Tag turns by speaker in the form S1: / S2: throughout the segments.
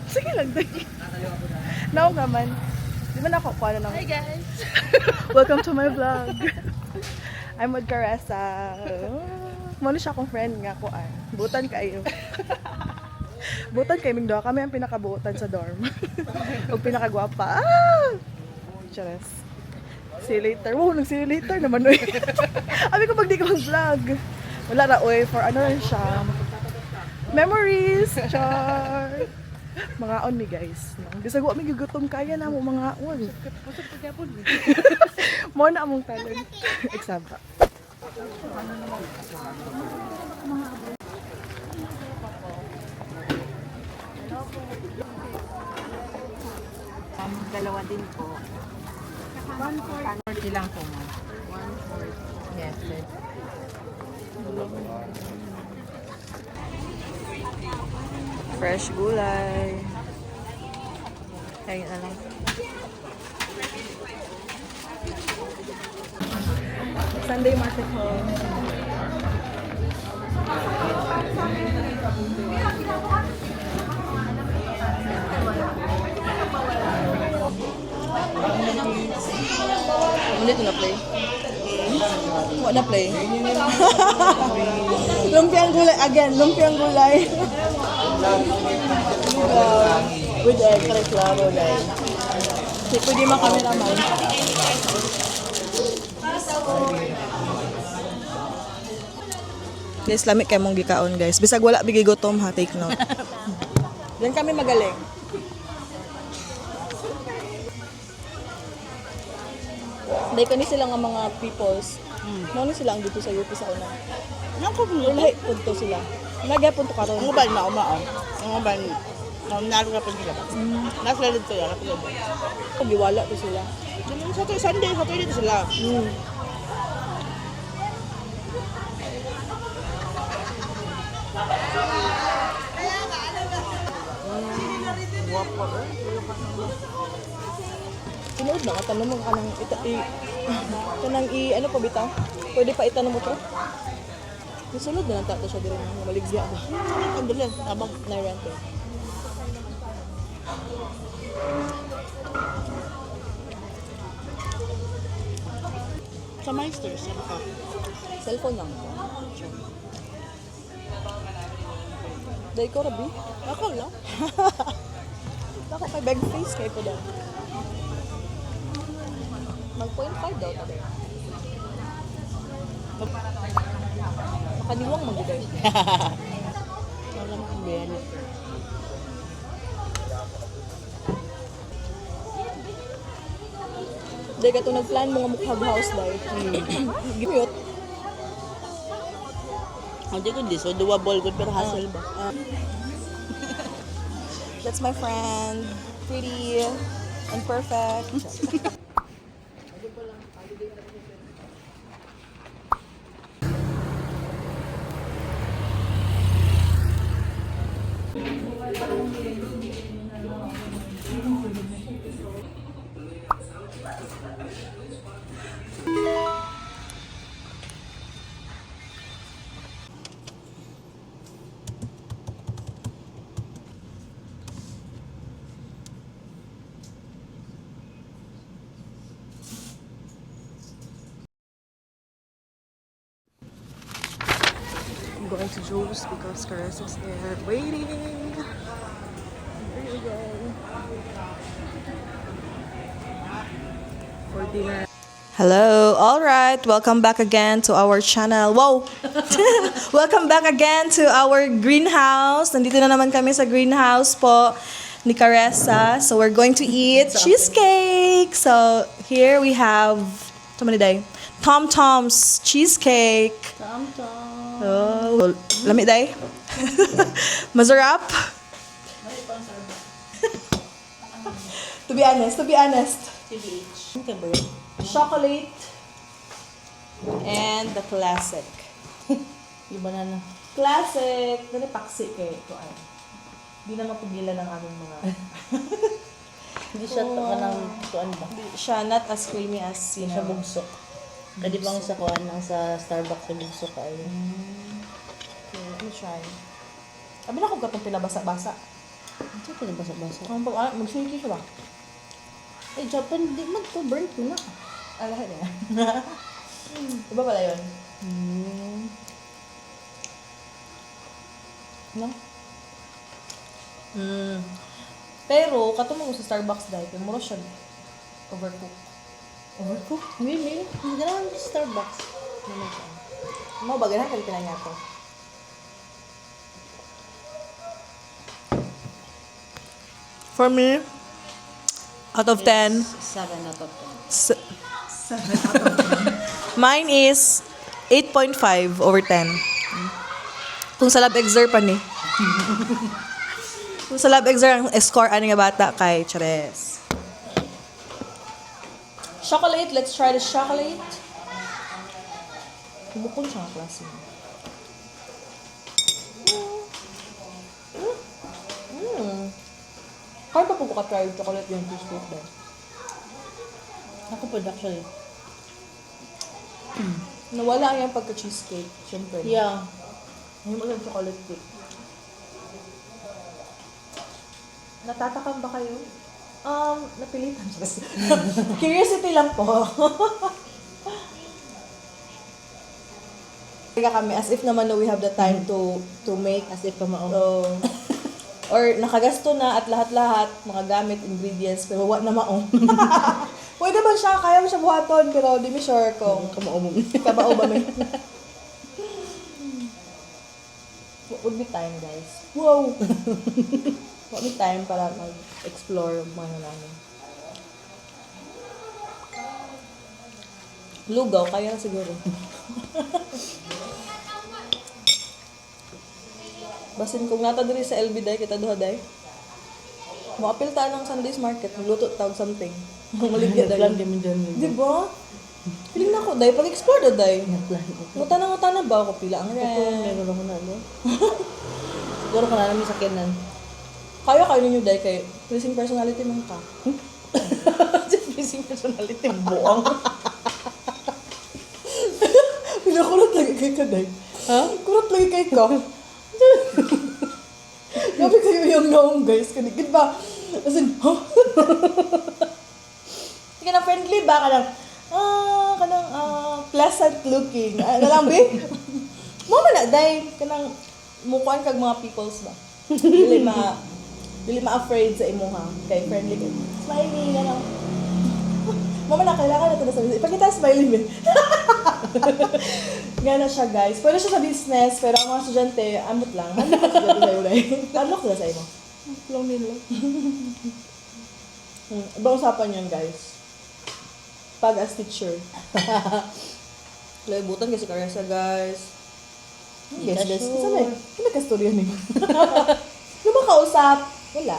S1: Sige lang, dali. Now naman. Di ba nakakuha na ng...
S2: Hi guys!
S1: Welcome to my vlog. I'm with Caressa. Muna siya akong friend nga ko ay. Butan kayo. Butan kayo, Mingdo. Kami ang pinakabutan sa dorm. O pinakagwapa. Ah! Chares. See you later. Wow, nag-see you later naman. Abi ko pag di ka mag-vlog. Wala na, oy. For ano rin siya. Memories. Char. Mga on me, guys. Bisa ko aming gugutom kaya na mo mga on. Mo na among talent. Example.
S2: Dalawa din po. 140 lang po mo. 140. Yes, yes.
S1: Fresh gulay. Kaya na lang. Sunday market hall. Hindi ito na-play. What na-play? Lumpiang gulay. Again, lumpiang gulay. With egg, reklamo guys. Pwede makamera man. Guys, lamig kayo mong gikaon guys. Bisag wala bigigotom ha, take note. Diyan kami magaling. Dahil kani sila nga mga peoples. Ano sila ang dito sa UP sa una?
S2: Nang ko mo.
S1: Lahi punto sila. Nagay punto karon.
S2: Ang ubal na umaon. Ang ubal nalo ka pa sila. Nasa dito ya, kapag.
S1: Giwala to sila.
S2: Sa to Sunday, sa to dito sila.
S1: Tinood na ka tanong mo kanang kanang ano pa bitaw? Pwede pa itanong mo to? Nasulod na lang tato siya diri nga maligya ba.
S2: Ang dali, abang.
S1: Na-rent.
S2: Sa Meisters, ano ka?
S1: Cellphone lang ko. Dahil ko rabi.
S2: Ako lang.
S1: Ako kay bag face kay ko daw. Mag 0.5 daw tabi. Makaniwang magigay.
S2: Wala mo kang biyan.
S1: Dahil ka ito nagplan mga mukhag house dahil. Gimyot.
S2: Hindi ko di. So, doable good pero hassle ba?
S1: That's my friend. Pretty and perfect. I'm going to Joe's because Caressa's there waiting. Here we go. For dinner. Hello, all right. Welcome back again to our channel. Wow! Welcome back again to our greenhouse. Nandito na naman kami sa greenhouse po ni Caressa. So we're going to eat cheesecake. So here we have Tom Tom's cheesecake. Oh, lamig day. Masarap. To be honest.
S2: TBH. Okay ba yun?
S1: Chocolate and the classic.
S2: Yung banana.
S1: Classic. Dali paksi kay ito ay. Di na mapigilan ng aming mga.
S2: Hindi siya to ng tuan ba?
S1: Siya not as creamy as
S2: Hindi siya bugsok. Kadi bang sa kuan lang sa Starbucks yung bugsok ay.
S1: Okay, let me try. Abi na kung katong pinabasa-basa.
S2: Ito ka basa-basa.
S1: Ang pag mag-shaky siya ba?
S2: Eh, Japan, di man to. Burn ko na.
S1: Alahan niya. Iba pala yun. No? Pero, katumang sa Starbucks dahil, kaya mura siya overcook. Overcook?
S2: Really? Hindi na lang Starbucks.
S1: Mo ba, ganahan ka na niya to. For me, out of 10,
S2: 7 out of 10.
S1: mine is 8.5 over 10. Kung sa lab exer pa ni. Kung sa lab exer ang score ani nga bata kay Chares. Chocolate, let's try the chocolate. Bukod siya nga klase. Kaya pa po ka-try yung chocolate yung cheesecake dahil.
S2: Ako po actually.
S1: Nawala yung pagka-cheesecake, syempre.
S2: Yeah.
S1: Ngayon mo yung chocolate cake. Natatakam ba kayo? Napilitan siya. Curiosity lang po. Kaya kami, as if naman we have the time to make.
S2: As if kamao.
S1: So, or nakagasto na at lahat-lahat, mga gamit, ingredients, pero wala na maong. Pwede ba siya? Kaya mo siya buhaton, pero di mi sure kung
S2: Kamao mo.
S1: kabao ba may. What would be time, guys? Wow! What would be time para mag-explore mga namin. Lugaw, kaya na siguro. Basin kung nata diri sa LB day, kita duha day. Makapil ta ng Sunday's market, magluto tawag something. Maligya day.
S2: Nagplan kami dyan.
S1: Di ba? Feeling na ko, day, pag-explore na day.
S2: Nagplan.
S1: Ngutana ba ako pila ang
S2: Ako,
S1: rent?
S2: meron ako na, no? Siguro ka na namin sa kinan.
S1: Kaya kayo ninyo day kay pleasing personality man ka.
S2: Facing personality, buang.
S1: Pila kurot lagi kay ka day.
S2: Ha?
S1: Kurot lagi kay ka. Grabe kayo yung naong guys. Kanigid ba? As in, huh? Hindi ka na friendly ba? Pleasant looking. Nalang, be? Mama na, day. Kanang, mukuan kag mga peoples ba? Dili ma-afraid sa imo ha. Kay friendly kay. Smiley, gano'n. Mama na, kailangan na ito na sabihin. Ipakita smiley, be. Gano'n siya, guys. Pwede siya sa business, pero ang mga estudyante, amot lang. Ano ka estudyante sa'yo, day? Unlock sila sa imo. Long nila. Ibang usapan yun, guys. Pag as teacher. Laibutan kasi Caressa, guys. Yes,
S2: Hindi ka
S1: guys.
S2: sure.
S1: Saan eh? Ano nagka-storya niyo? Yung makausap, wala.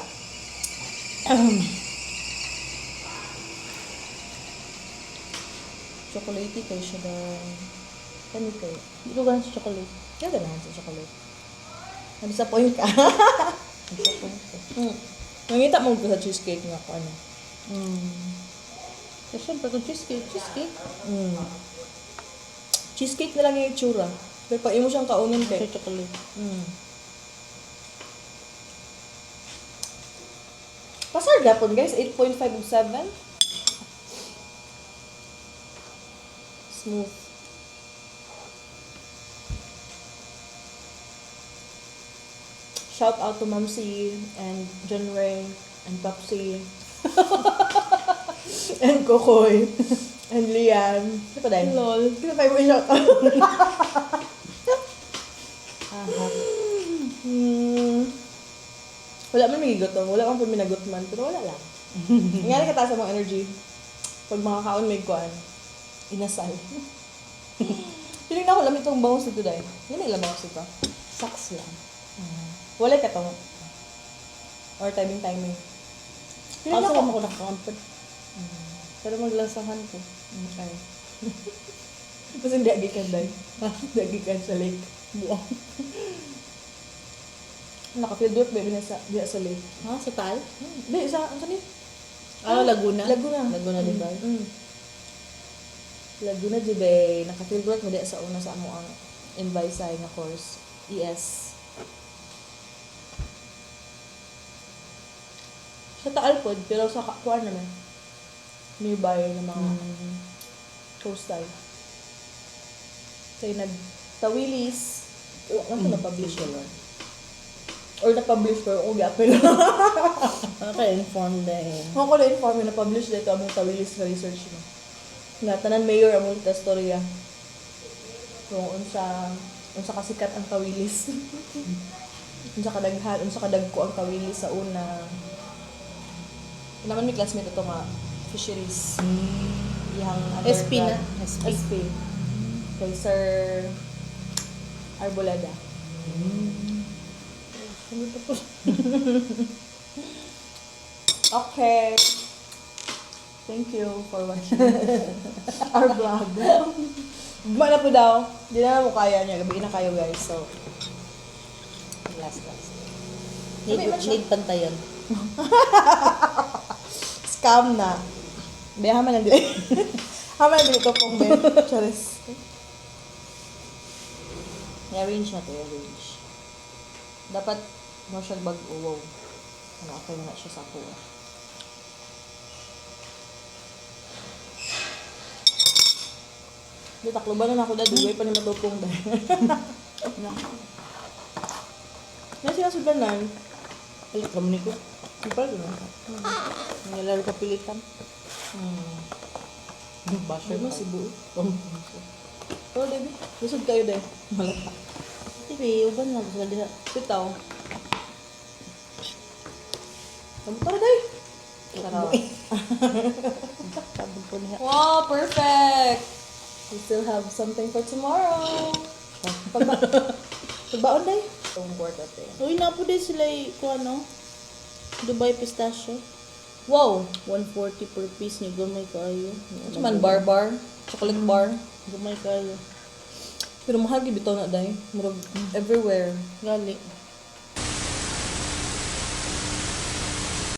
S1: Chocolatey kayo siya ba? Kani kayo?
S2: Hindi ko ganun sa chocolate.
S1: Kaya ganahan sa chocolate. Na-disappoint ka. Nangita mo ko sa cheesecake nga ko ano.
S2: Kasi syempre, kung cheesecake.
S1: Cheesecake na lang yung itsura. Pero pag imo siyang kaunin
S2: Sa
S1: pe.
S2: chocolate.
S1: Pasar gapon guys, 8.5 ug 7. Smooth. Shout out to Mamsi and John Ray and Papsi and Kokoy and Lian. Ano pa dahil?
S2: Lol.
S1: Kaya pa yung shout out. Wala man may gutom. Wala man po minagutman. Pero wala lang. Nangyari ka taas sa mga energy. Pag makakaon may kuan. Inasal. Piling na ako lamit itong bangus dito dahil. Yan may bangus dito.
S2: Sucks lang.
S1: Wala ka tong. Or timing. Piling na
S2: Also,
S1: ako.
S2: ako nakakampan.
S1: Pero maglasahan ko. Okay. Kasi hindi agikan dahil. Hindi agikan sa lake.
S2: Buang.
S1: Naka-field work baby na sa lake.
S2: Ha? Sa tal?
S1: Hindi, sa, ano kanil?
S2: Laguna?
S1: Laguna.
S2: Laguna, di ba?
S1: Laguna, di ba? Naka-field work mo di sa una sa amo ang Invisay nga course. ES.
S3: Sa Taal pod, pero sa kuan naman. Nearby na mga coastal. Kaya nagtawilis. Ano na-publish yun? Or na-publish ko, o gi-apel.
S2: Naka-inform din.
S3: Ako ko na-inform na na-publish dito among tawilis na research mo. Nga, tanan mayor among ta storya. Kung unsa kasikat ang tawilis. unsa kadaghan, unsa kadagko ang tawilis sa una. Naman may classmate ito nga, fisheries. Yang
S2: SP na?
S3: undergrad. SP. Kay Sir Arboleda. Okay. Thank you for watching our vlog. Guma na po daw. Hindi na mo kaya niya. Gabi na kayo guys. So,
S2: Last.
S3: Sabi man siya.
S2: Need pantayan.
S3: Scam na. Be, haman na dito. Haman na dito pong be. Charis.
S2: I-arrange na to, i-arrange.
S3: Dapat mo siya bag-uwaw. Ano, okay na siya sa kuha. Di takloban na ako dahil duway pa ni matupong dahil. Yan sila sudanan.
S2: Alit ka mo ni ko.
S3: Ipal ko na.
S2: Nangyalaro ka pilitan. Basher
S3: Ano
S2: pa.
S3: Cebu? Oh, Debbie. Lusod kayo dahil.
S2: Malata. Sige, uban lang. Gusto diha.
S3: Pitaw. Kamusta na dahil?
S2: Tara. Sabog po niya.
S3: Wow, perfect! We still have something for tomorrow. Pagbaon dahil? Itong quarter day.
S2: Uy, napo din sila kung ano. Dubai pistachio.
S3: Wow!
S2: 140 per piece niya. Gamay kayo.
S3: Ito man, bar. Chocolate bar.
S2: Gamay kayo.
S3: Pero mahal gibitaw na dahil. Murag everywhere.
S2: Gali.